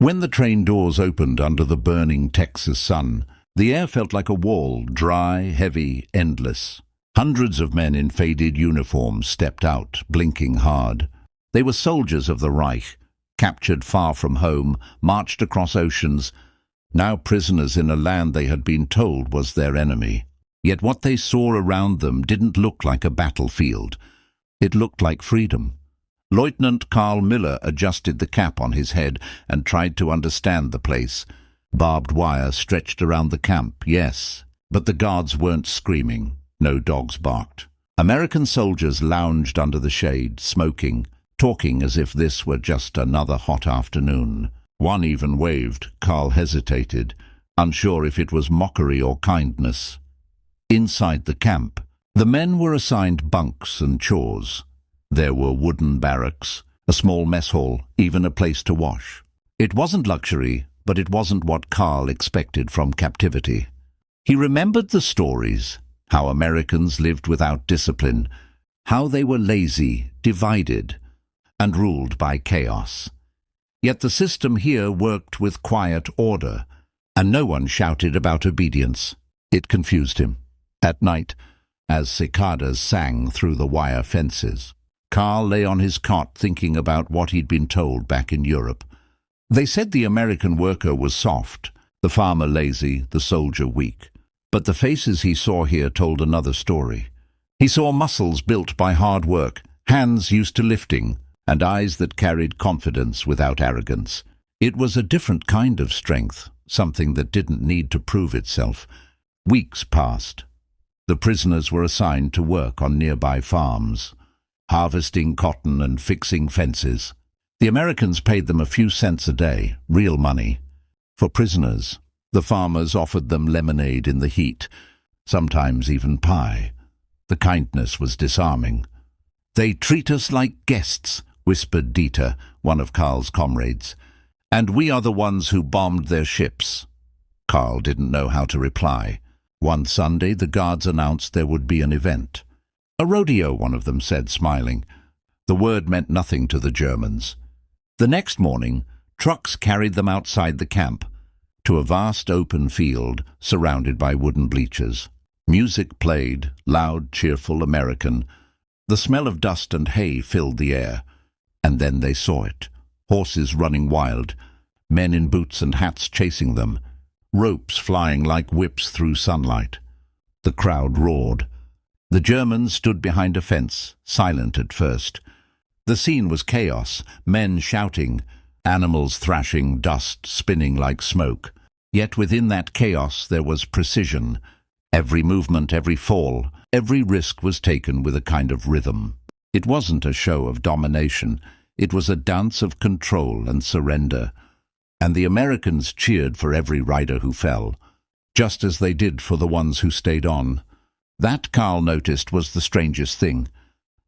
When the train doors opened under the burning Texas sun, the air felt like a wall, dry, heavy, endless. Hundreds of men in faded uniforms stepped out, blinking hard. They were soldiers of the Reich, captured far from home, marched across oceans, now prisoners in a land they had been told was their enemy. Yet what they saw around them didn't look like a battlefield. It looked like freedom. Lieutenant Karl Miller adjusted the cap on his head and tried to understand the place. Barbed wire stretched around the camp, yes, but the guards weren't screaming. No dogs barked. American soldiers lounged under the shade, smoking, talking as if this were just another hot afternoon. One even waved. Karl hesitated, unsure if it was mockery or kindness. Inside the camp, the men were assigned bunks and chores. There were wooden barracks, a small mess hall, even a place to wash. It wasn't luxury, but it wasn't what Karl expected from captivity. He remembered the stories, how Americans lived without discipline, how they were lazy, divided, and ruled by chaos. Yet the system here worked with quiet order, and no one shouted about obedience. It confused him. At night, as cicadas sang through the wire fences, Karl lay on his cot thinking about what he'd been told back in Europe. They said the American worker was soft, the farmer lazy, the soldier weak. But the faces he saw here told another story. He saw muscles built by hard work, hands used to lifting, and eyes that carried confidence without arrogance. It was a different kind of strength, something that didn't need to prove itself. Weeks passed. The prisoners were assigned to work on nearby farms, harvesting cotton and fixing fences. The Americans paid them a few cents a day, real money. For prisoners, the farmers offered them lemonade in the heat, sometimes even pie. The kindness was disarming. "They treat us like guests," whispered Dieter, one of Karl's comrades, "and we are the ones who bombed their ships." Karl didn't know how to reply. One Sunday, the guards announced there would be an event. "A rodeo," one of them said, smiling. The word meant nothing to the Germans. The next morning, trucks carried them outside the camp, to a vast open field surrounded by wooden bleachers. Music played, loud, cheerful, American. The smell of dust and hay filled the air. And then they saw it. Horses running wild, men in boots and hats chasing them, ropes flying like whips through sunlight. The crowd roared. The Germans stood behind a fence, silent at first. The scene was chaos, men shouting, animals thrashing, dust spinning like smoke. Yet within that chaos there was precision. Every movement, every fall, every risk was taken with a kind of rhythm. It wasn't a show of domination. It was a dance of control and surrender. And the Americans cheered for every rider who fell, just as they did for the ones who stayed on. That, Karl noticed, was the strangest thing.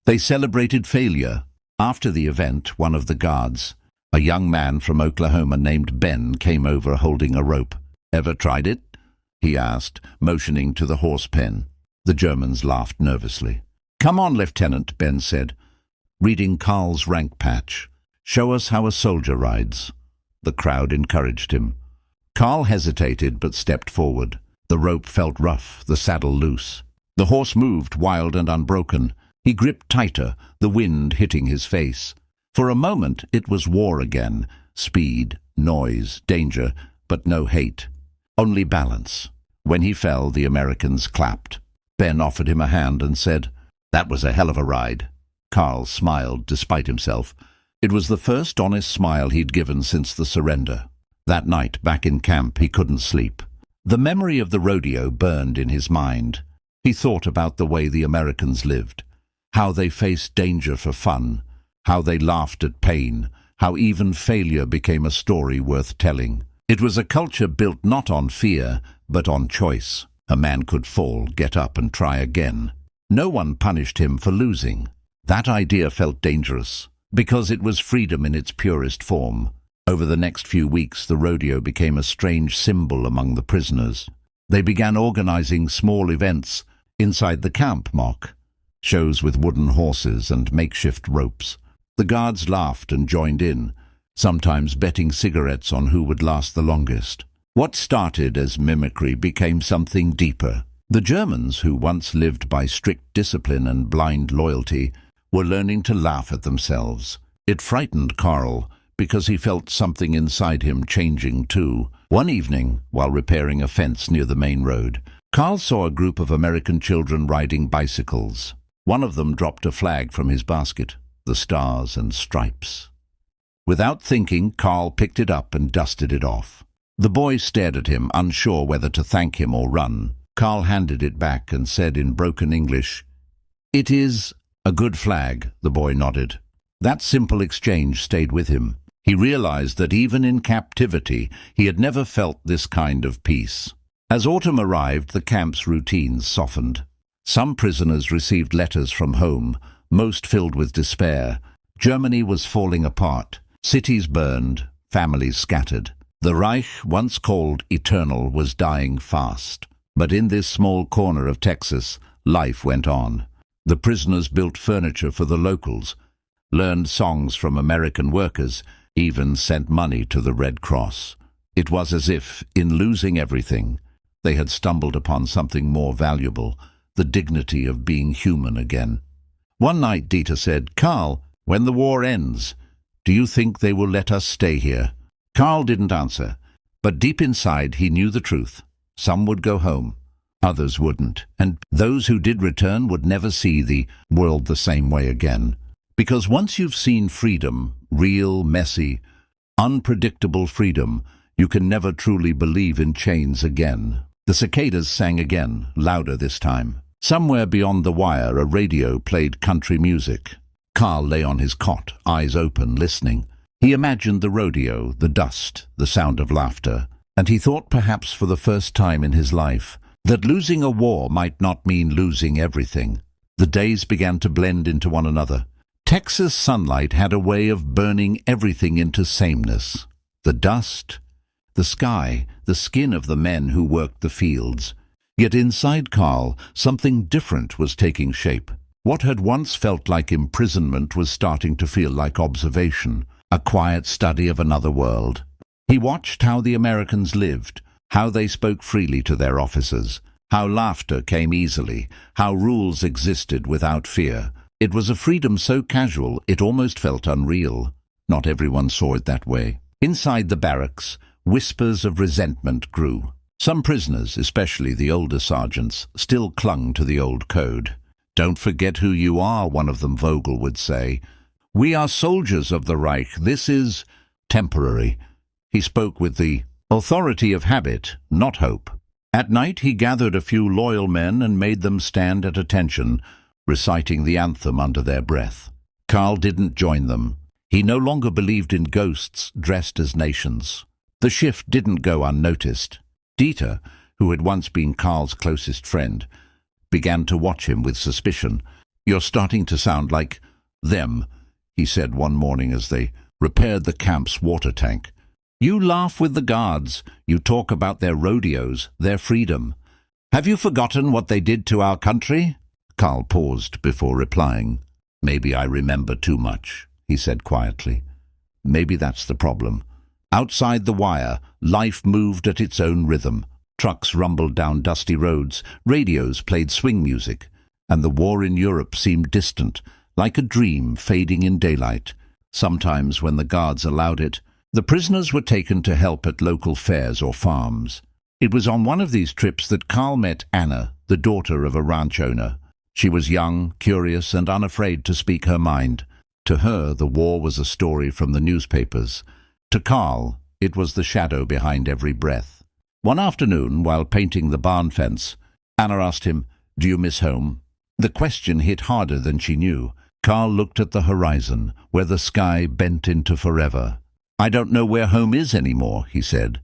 They celebrated failure. After the event, one of the guards, a young man from Oklahoma named Ben, came over holding a rope. "Ever tried it?" he asked, motioning to the horse pen. The Germans laughed nervously. "Come on, Lieutenant," Ben said, reading Karl's rank patch. "Show us how a soldier rides." The crowd encouraged him. Karl hesitated but stepped forward. The rope felt rough, the saddle loose. The horse moved, wild and unbroken. He gripped tighter, the wind hitting his face. For a moment it was war again. Speed, noise, danger, but no hate. Only balance. When he fell, the Americans clapped. Ben offered him a hand and said, "That was a hell of a ride." Karl smiled despite himself. It was the first honest smile he'd given since the surrender. That night, back in camp, he couldn't sleep. The memory of the rodeo burned in his mind. He thought about the way the Americans lived, how they faced danger for fun, how they laughed at pain, how even failure became a story worth telling. It was a culture built not on fear, but on choice. A man could fall, get up and try again. No one punished him for losing. That idea felt dangerous, because it was freedom in its purest form. Over the next few weeks, the rodeo became a strange symbol among the prisoners. They began organizing small events inside the camp, shows with wooden horses and makeshift ropes. The guards laughed and joined in. sometimes betting cigarettes on who would last the longest. What started as mimicry became something deeper. The Germans, who once lived by strict discipline and blind loyalty, were learning to laugh at themselves. It frightened Karl, because he felt something inside him changing too. One evening, while repairing a fence near the main road, Karl saw a group of American children riding bicycles. One of them dropped a flag from his basket, the stars and stripes. Without thinking, Karl picked it up and dusted it off. The boy stared at him, unsure whether to thank him or run. Karl handed it back and said in broken English, "It is a good flag," the boy nodded. That simple exchange stayed with him. He realized that even in captivity, he had never felt this kind of peace. As autumn arrived, the camp's routines softened. Some prisoners received letters from home, most filled with despair. Germany was falling apart. Cities burned, families scattered. The Reich, once called eternal, was dying fast. But in this small corner of Texas, life went on. The prisoners built furniture for the locals, learned songs from American workers, even sent money to the Red Cross. It was as if, in losing everything, they had stumbled upon something more valuable, the dignity of being human again. One night Dieter said, "Karl, when the war ends, do you think they will let us stay here?" Karl didn't answer, but deep inside he knew the truth. Some would go home, others wouldn't, and those who did return would never see the world the same way again. Because once you've seen freedom, real, messy, unpredictable freedom, you can never truly believe in chains again. The cicadas sang again, louder this time. Somewhere beyond the wire, a radio played country music. Karl lay on his cot, eyes open, listening. He imagined the rodeo, the dust, the sound of laughter, and he thought perhaps for the first time in his life that losing a war might not mean losing everything. The days began to blend into one another. Texas sunlight had a way of burning everything into sameness. The dust, the sky, the skin of the men who worked the fields. Yet inside Karl, something different was taking shape. What had once felt like imprisonment was starting to feel like observation, a quiet study of another world. He watched how the Americans lived, how they spoke freely to their officers, how laughter came easily, how rules existed without fear. It was a freedom so casual it almost felt unreal. Not everyone saw it that way. Inside the barracks, whispers of resentment grew. Some prisoners, especially the older sergeants, still clung to the old code. "Don't forget who you are," one of them, Vogel, would say. "We are soldiers of the Reich. This is temporary." He spoke with the authority of habit, not hope. At night he gathered a few loyal men and made them stand at attention, reciting the anthem under their breath. Karl didn't join them. He no longer believed in ghosts dressed as nations. The shift didn't go unnoticed. Dieter, who had once been Karl's closest friend, began to watch him with suspicion. "You're starting to sound like them," he said one morning as they repaired the camp's water tank. "You laugh with the guards. You talk about their rodeos, their freedom. Have you forgotten what they did to our country?" Karl paused before replying. "Maybe I remember too much," he said quietly. "Maybe that's the problem." Outside the wire, life moved at its own rhythm. Trucks rumbled down dusty roads, radios played swing music, and the war in Europe seemed distant, like a dream fading in daylight. Sometimes, when the guards allowed it, the prisoners were taken to help at local fairs or farms. It was on one of these trips that Karl met Anna, the daughter of a ranch owner. She was young, curious, and unafraid to speak her mind. To her, the war was a story from the newspapers. To Karl, it was the shadow behind every breath. One afternoon, while painting the barn fence, Anna asked him, "Do you miss home?" The question hit harder than she knew. Karl looked at the horizon, where the sky bent into forever. "I don't know where home is anymore," he said.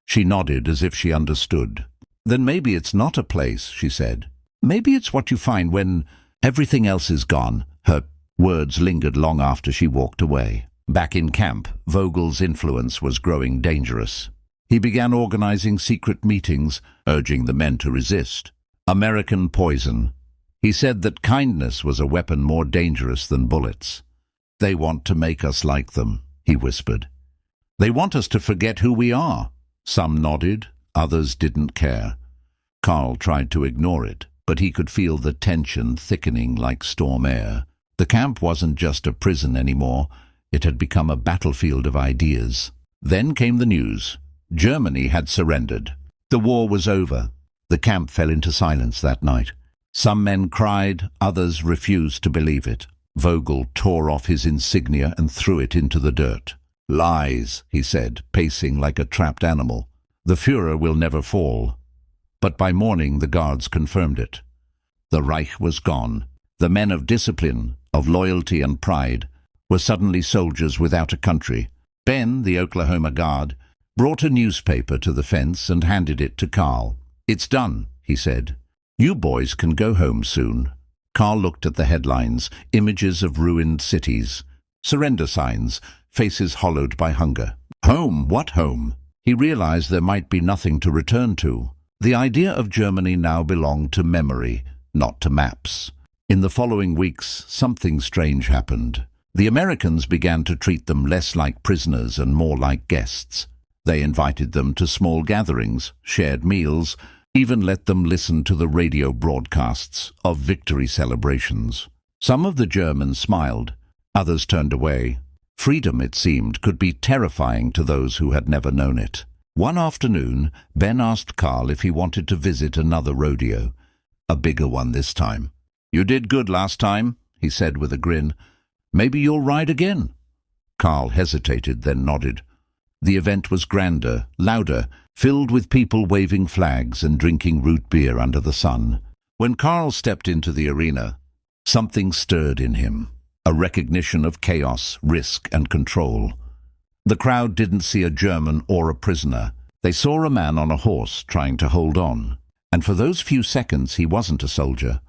She nodded as if she understood. "Then maybe it's not a place," she said. "Maybe it's what you find when everything else is gone." Her words lingered long after she walked away. Back in camp, Vogel's influence was growing dangerous. He began organizing secret meetings, urging the men to resist. American poison. He said that kindness was a weapon more dangerous than bullets. "They want to make us like them," he whispered. "They want us to forget who we are." Some nodded, others didn't care. Carl tried to ignore it, but he could feel the tension thickening like storm air. The camp wasn't just a prison anymore. It had become a battlefield of ideas. Then came the news. Germany had surrendered. The war was over. The camp fell into silence that night. Some men cried, others refused to believe it. Vogel tore off his insignia and threw it into the dirt. "Lies," he said, pacing like a trapped animal. "The Führer will never fall." But by morning the guards confirmed it. The Reich was gone. The men of discipline, of loyalty and pride, were suddenly soldiers without a country. Ben, the Oklahoma guard, brought a newspaper to the fence and handed it to Carl. "It's done," he said. "You boys can go home soon." Carl looked at the headlines, images of ruined cities, surrender signs, faces hollowed by hunger. Home? What home? He realized there might be nothing to return to. The idea of Germany now belonged to memory, not to maps. In the following weeks, something strange happened. The Americans began to treat them less like prisoners and more like guests. They invited them to small gatherings, shared meals, even let them listen to the radio broadcasts of victory celebrations. Some of the Germans smiled, others turned away. Freedom, it seemed, could be terrifying to those who had never known it. One afternoon, Ben asked Carl if he wanted to visit another rodeo, a bigger one this time. "You did good last time," he said with a grin. "Maybe you'll ride again." Carl hesitated, then nodded. The event was grander, louder, filled with people waving flags and drinking root beer under the sun. When Carl stepped into the arena, something stirred in him, a recognition of chaos, risk, and control. The crowd didn't see a German or a prisoner. They saw a man on a horse trying to hold on. And for those few seconds he wasn't a soldier,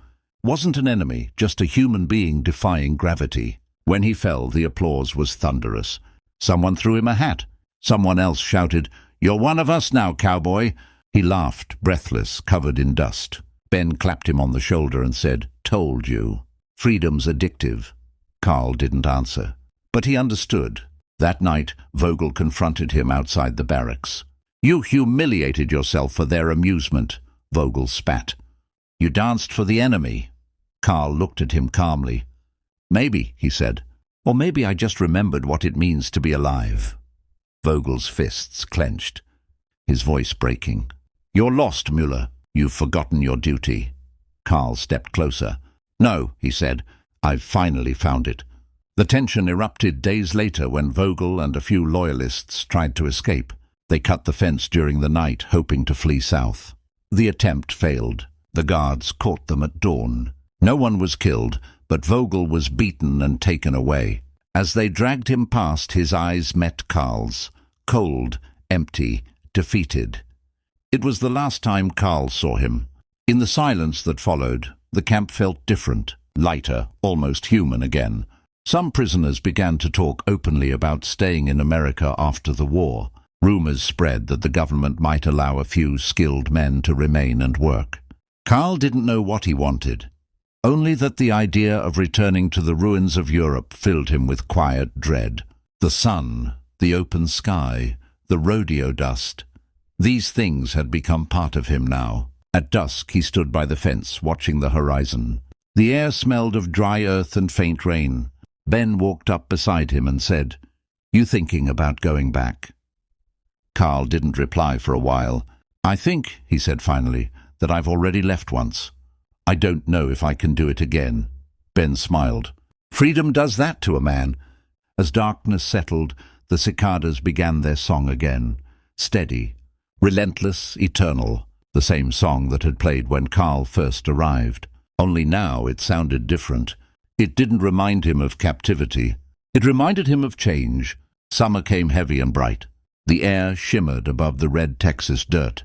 wasn't an enemy, just a human being defying gravity. When he fell, the applause was thunderous. Someone threw him a hat. Someone else shouted, "You're one of us now, cowboy." He laughed, breathless, covered in dust. Ben clapped him on the shoulder and said, "Told you. Freedom's addictive." Carl didn't answer, but he understood. That night, Vogel confronted him outside the barracks. "You humiliated yourself for their amusement," Vogel spat. "You danced for the enemy." Carl looked at him calmly. "Maybe," he said, "or maybe I just remembered what it means to be alive." Vogel's fists clenched, his voice breaking. "You're lost, Müller. You've forgotten your duty." Carl stepped closer. "No," he said, "I've finally found it." The tension erupted days later when Vogel and a few loyalists tried to escape. They cut the fence during the night, hoping to flee south. The attempt failed. The guards caught them at dawn. No one was killed, but Vogel was beaten and taken away. As they dragged him past, his eyes met Carl's, cold, empty, defeated. It was the last time Carl saw him. In the silence that followed, the camp felt different, lighter, almost human again. Some prisoners began to talk openly about staying in America after the war. Rumors spread that the government might allow a few skilled men to remain and work. Carl didn't know what he wanted, only that the idea of returning to the ruins of Europe filled him with quiet dread. The sun, the open sky, the rodeo dust. These things had become part of him now. At dusk he stood by the fence, watching the horizon. The air smelled of dry earth and faint rain. Ben walked up beside him and said, "You thinking about going back?" Carl didn't reply for a while. "I think," he said finally, "that I've already left once. I don't know if I can do it again." Ben smiled. "Freedom does that to a man." As darkness settled, the cicadas began their song again. Steady, relentless, eternal. The same song that had played when Carl first arrived. Only now it sounded different. It didn't remind him of captivity. It reminded him of change. Summer came heavy and bright. The air shimmered above the red Texas dirt.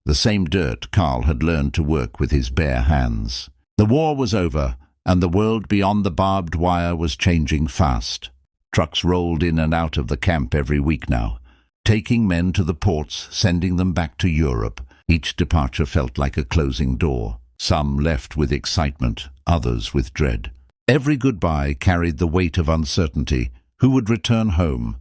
The same dirt Carl had learned to work with his bare hands. The war was over, and the world beyond the barbed wire was changing fast. Trucks rolled in and out of the camp every week now, taking men to the ports, sending them back to Europe. Each departure felt like a closing door. Some left with excitement, others with dread. Every goodbye carried the weight of uncertainty. Who would return home?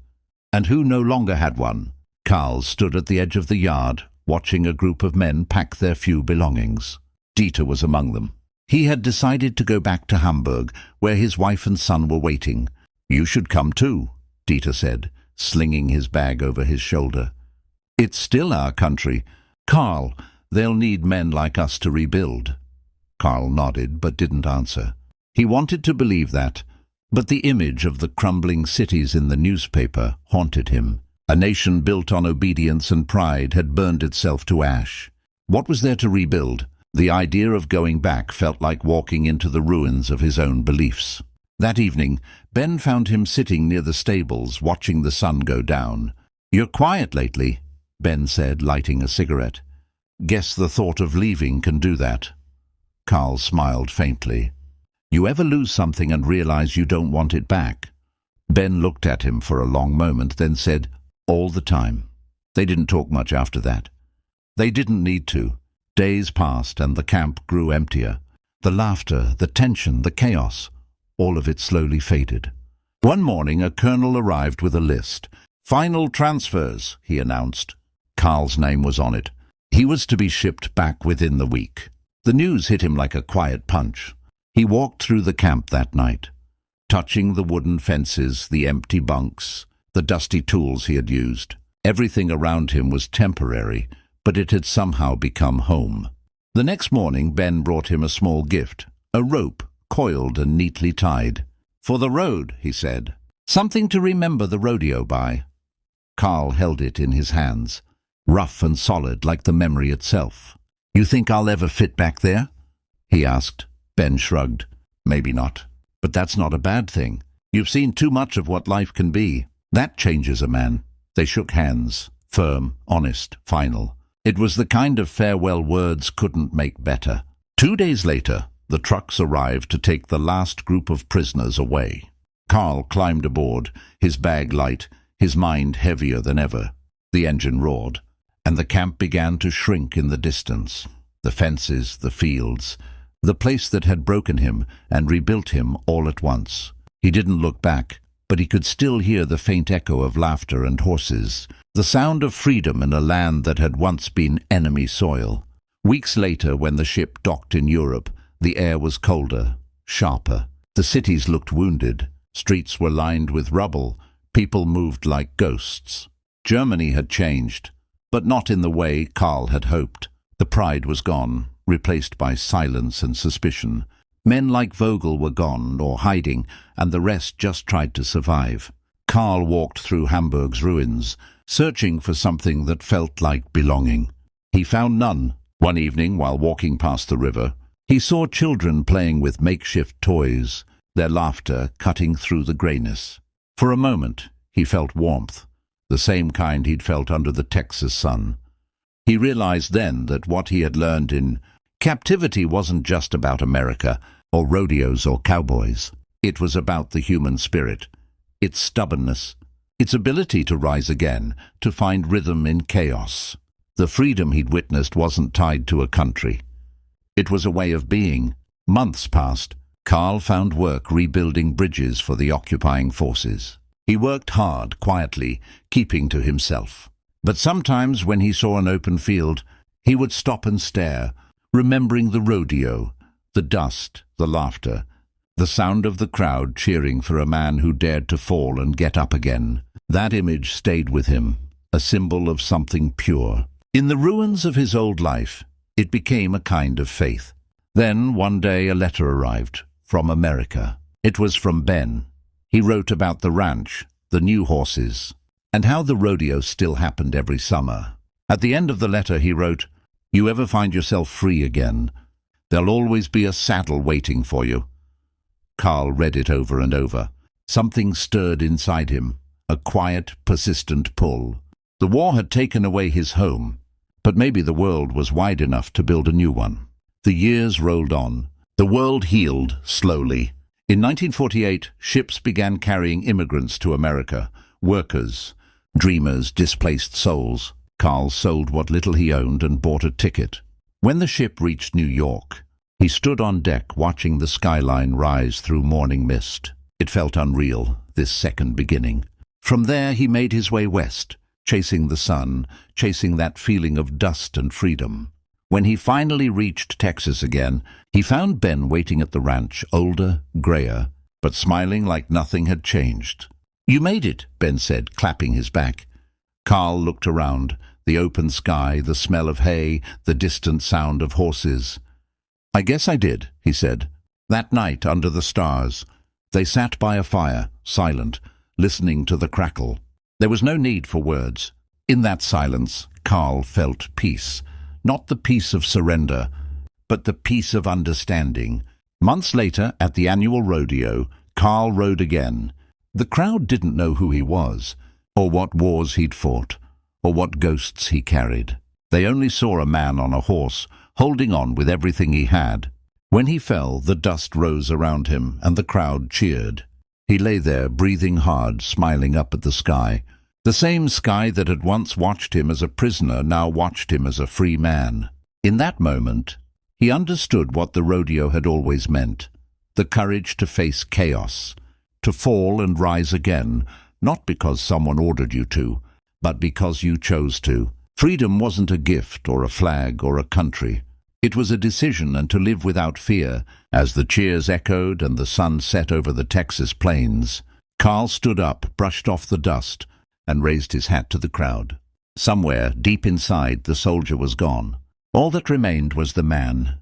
and who no longer had one. Karl stood at the edge of the yard, watching a group of men pack their few belongings. Dieter was among them. He had decided to go back to Hamburg, where his wife and son were waiting. "You should come too," Dieter said, slinging his bag over his shoulder. "It's still our country. Karl, they'll need men like us to rebuild." Karl nodded but didn't answer. He wanted to believe that, but the image of the crumbling cities in the newspaper haunted him. A nation built on obedience and pride had burned itself to ash. What was there to rebuild? The idea of going back felt like walking into the ruins of his own beliefs. That evening, Ben found him sitting near the stables, watching the sun go down. "You're quiet lately," Ben said, lighting a cigarette. "Guess the thought of leaving can do that." Karl smiled faintly. "You ever lose something and realize you don't want it back?" Ben looked at him for a long moment, then said, "All the time." They didn't talk much after that. They didn't need to. Days passed and the camp grew emptier. The laughter, the tension, the chaos, all of it slowly faded. One morning a colonel arrived with a list. "Final transfers," he announced. Karl's name was on it. He was to be shipped back within the week. The news hit him like a quiet punch. He walked through the camp that night, touching the wooden fences, the empty bunks, the dusty tools he had used. Everything around him was temporary, but it had somehow become home. The next morning Ben brought him a small gift, a rope, coiled and neatly tied. "For the road," he said. "Something to remember the rodeo by." Karl held it in his hands, rough and solid like the memory itself. "You think I'll ever fit back there?" he asked. Ben shrugged. "Maybe not. But that's not a bad thing. You've seen too much of what life can be. That changes a man." They shook hands, firm, honest, final. It was the kind of farewell words couldn't make better. 2 days later, the trucks arrived to take the last group of prisoners away. Karl climbed aboard, his bag light, his mind heavier than ever. The engine roared, and the camp began to shrink in the distance. The fences, the fields, the place that had broken him and rebuilt him all at once. He didn't look back, but he could still hear the faint echo of laughter and horses, the sound of freedom in a land that had once been enemy soil. Weeks later, when the ship docked in Europe, the air was colder, sharper. The cities looked wounded. Streets were lined with rubble. People moved like ghosts. Germany had changed, but not in the way Karl had hoped. The pride was gone, replaced by silence and suspicion. Men like Vogel were gone or hiding, and the rest just tried to survive. Karl walked through Hamburg's ruins, searching for something that felt like belonging. He found none. One evening, while walking past the river, he saw children playing with makeshift toys, their laughter cutting through the grayness. For a moment, he felt warmth, the same kind he'd felt under the Texas sun. He realized then that what he had learned in captivity wasn't just about America, or rodeos or cowboys. It was about the human spirit, its stubbornness, its ability to rise again, to find rhythm in chaos. The freedom he'd witnessed wasn't tied to a country. It was a way of being. Months passed. Karl found work rebuilding bridges for the occupying forces. He worked hard, quietly, keeping to himself. But sometimes when he saw an open field, he would stop and stare, remembering the rodeo, the dust, the laughter, the sound of the crowd cheering for a man who dared to fall and get up again. That image stayed with him, a symbol of something pure. In the ruins of his old life, it became a kind of faith. Then, one day, a letter arrived from America. It was from Ben. He wrote about the ranch, the new horses, and how the rodeo still happened every summer. At the end of the letter he wrote, "You ever find yourself free again, there'll always be a saddle waiting for you." Karl read it over and over. Something stirred inside him, a quiet, persistent pull. The war had taken away his home, but maybe the world was wide enough to build a new one. The years rolled on. The world healed slowly. In 1948, ships began carrying immigrants to America, workers, dreamers, displaced souls. Karl sold what little he owned and bought a ticket. When the ship reached New York, he stood on deck watching the skyline rise through morning mist. It felt unreal, this second beginning. From there he made his way west, chasing the sun, chasing that feeling of dust and freedom. When he finally reached Texas again, he found Ben waiting at the ranch, older, grayer, but smiling like nothing had changed. "You made it," Ben said, clapping his back. Carl looked around, the open sky, the smell of hay, the distant sound of horses. "I guess I did," he said. That night, under the stars, they sat by a fire, silent, listening to the crackle. There was no need for words. In that silence, Carl felt peace. Not the peace of surrender, but the peace of understanding. Months later, at the annual rodeo, Carl rode again. The crowd didn't know who he was, or what wars he'd fought, or what ghosts he carried. They only saw a man on a horse, holding on with everything he had. When he fell, the dust rose around him, and the crowd cheered. He lay there, breathing hard, smiling up at the sky. The same sky that had once watched him as a prisoner now watched him as a free man. In that moment, he understood what the rodeo had always meant: the courage to face chaos, to fall and rise again, not because someone ordered you to, but because you chose to. Freedom wasn't a gift or a flag or a country. It was a decision, and to live without fear. As the cheers echoed and the sun set over the Texas plains, Carl stood up, brushed off the dust, and raised his hat to the crowd. Somewhere, deep inside, the soldier was gone. All that remained was the man,